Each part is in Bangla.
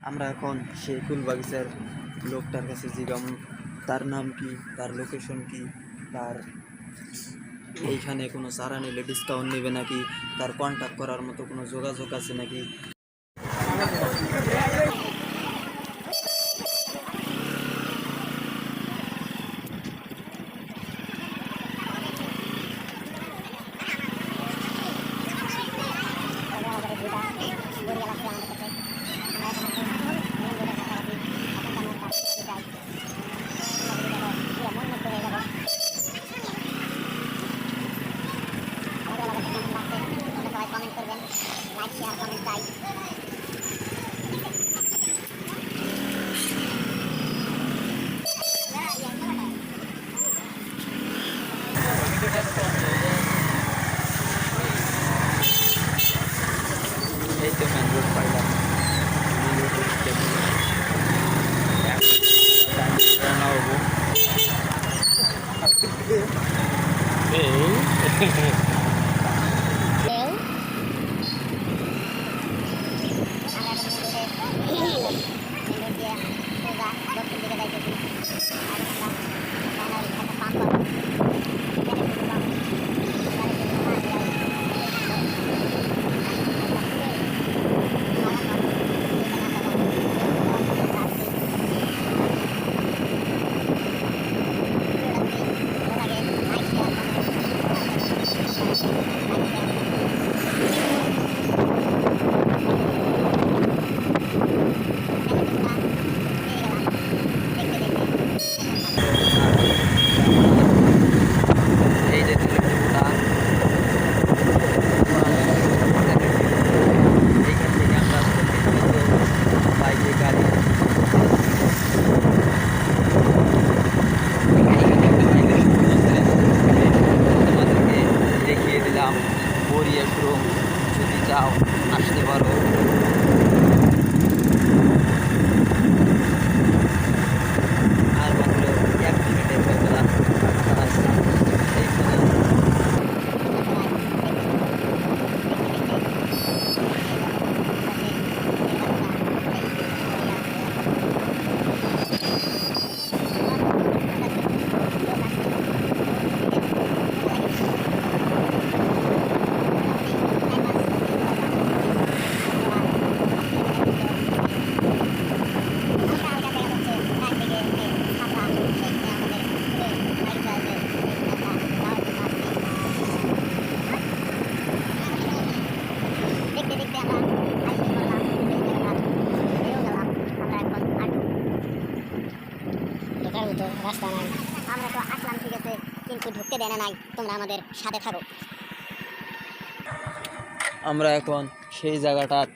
আমরা এখন সেই ফুল বাগিচার লোকটার কাছে জিজ্ঞামু তার নাম কি, তার লোকেশন কি, তার এইখানে কোনো চারা নিলে ডিসকাউন্ট নেবে নাকি, তার কন্ট্যাক্ট করার মতো কোনো যোগাযোগ আছে নাকি। এই তো মেন রোড পাইলাম, রওনা হবো। এই যে তুলসীপাতা, এইখান থেকে আমরা বাইকে গাড়ি তোমাদেরকে দেখিয়ে দিলাম। বরিয়া শোরুম, যদি চাও আসতে পারো। আর মাত্র 1 মিনিটের রাস্তা আছে এইখানে। রাস্তা নাই, আমরা তো আসলাম ঠিক আছে, কিন্তু ঢুকতে দেয় না নাই। তোমরা আমাদের সাথে থাকো। আমরা এখন সেই জায়গাটাত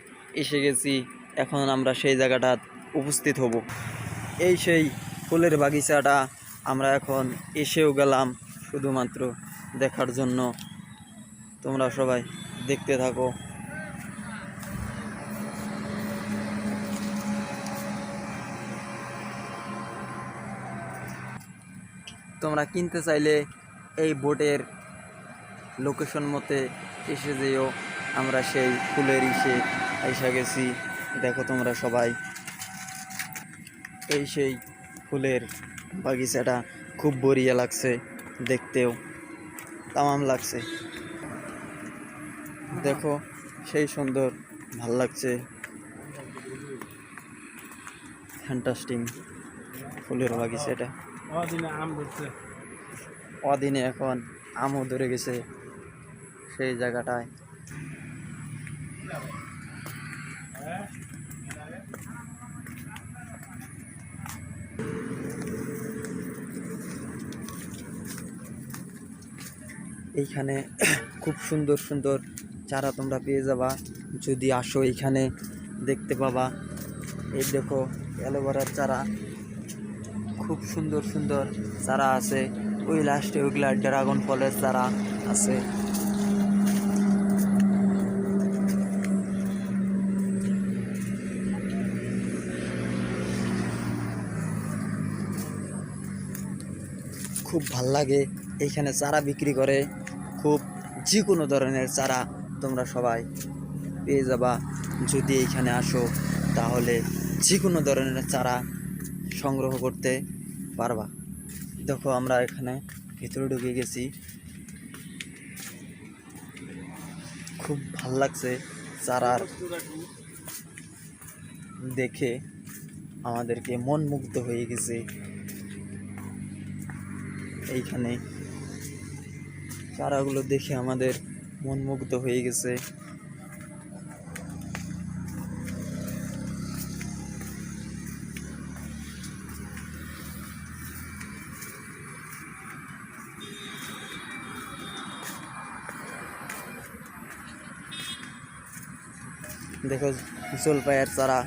এসে গেছি, এখন আমরা সেই জায়গাটাত উপস্থিত হব। এই সেই ফুলের বাগিচাটা আমরা এখন এসেও গেলাম শুধুমাত্র দেখার জন্য। তোমরা সবাই দেখতে থাকো। তোমরা কিনতে চাইলে এই বোটের লোকেশন মতে এসে যেও। আমরা সেই ফুলের এসে গেছি, দেখো তোমরা সবাই। এই সেই ফুলের বাগিচাটা খুব বড়িয়া লাগছে, দেখতেও তামাম লাগছে। দেখো সেই সুন্দর, ভাল লাগছে, ফ্যান্টাস্টিক ফুলের বাগিচাটা। অদিনে এখন আমও ধরে গেছে সেই জায়গাটায়। এইখানে খুব সুন্দর সুন্দর চারা তোমরা পেয়ে যাবা যদি আসো। এইখানে দেখতে পাবা, এই দেখো অ্যালোভেরার চারা, খুব সুন্দর সুন্দর চারা আছে। ওই লাস্টে ওইগুলা ড্রাগন ফলের চারা আছে। খুব ভাল লাগে, এইখানে চারা বিক্রি করে। খুব যে কোনো ধরনের চারা তোমরা সবাই পেয়ে যাবা যদি এইখানে আসো, তাহলে যে কোনো ধরনের চারা সংগ্রহ করতে পারবা। দেখো আমরা এখানে ভিতরে ঢুকে গেছি, খুব ভাল লাগছে চারার দেখে, আমাদেরকে মন মুগ্ধ হয়ে গেছে। এইখানে চারাগুলো দেখে আমাদের মন মুগ্ধ হয়ে গেছে। দেখো জলপাইয়ের চারা,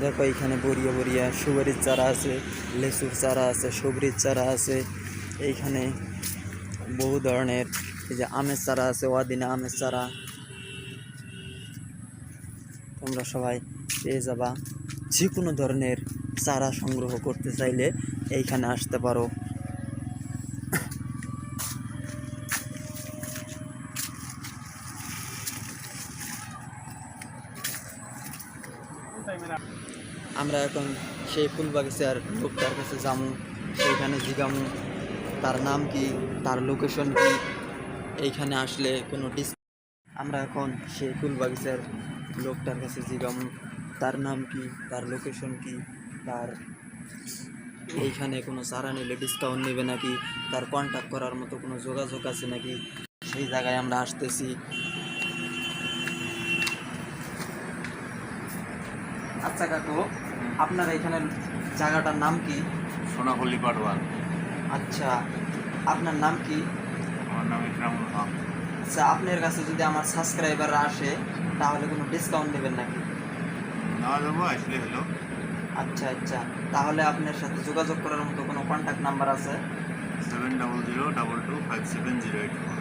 দেখো এখানে বড়িয়া বড়িয়া সুপারির চারা আছে, লেচুর চারা আছে, সবরির চারা আছে। এইখানে বহু ধরনের, এই যে আমের চারা আছে, ওয়াদিনা আমের চারা তোমরা সবাই পেয়ে যাবা। যে কোনো ধরনের চারা সংগ্রহ করতে চাইলে এইখানে আসতে পারো। আমরা এখন সেই ফুল বাগিচার লোকটার কাছে যামু, সেইখানে জিগামু তার নাম কি, তার লোকেশন কি, এইখানে আসলে কোনো আমরা এখন সেই ফুল বাগিচার লোকটার কাছে জিগামু তার নাম কি, তার লোকেশন কি, তার এইখানে কোনো চারা নিলে ডিসকাউন্ট নেবে নাকি, তার কন্ট্যাক্ট করার মতো কোনো যোগাযোগ আছে নাকি, সেই জায়গায় আমরা আসতেছি। আচ্ছা কাকু, আপনার এখানে জায়গাটার নাম কি? সোনাপল্লী পাটওয়াল। আচ্ছা, আপনার নাম কি? আমার নাম ইকরামুল হক। আচ্ছা, আপনার কাছে যদি আমার সাবস্ক্রাইবাররা আসে তাহলে কোনো ডিসকাউন্ট দেবেন নাকি? নেওয়া যাবো, আসলে হলো। আচ্ছা আচ্ছা, তাহলে আপনার সাথে যোগাযোগ করার মতো কোনো কন্ট্যাক্ট নাম্বার আছে? 7002225708।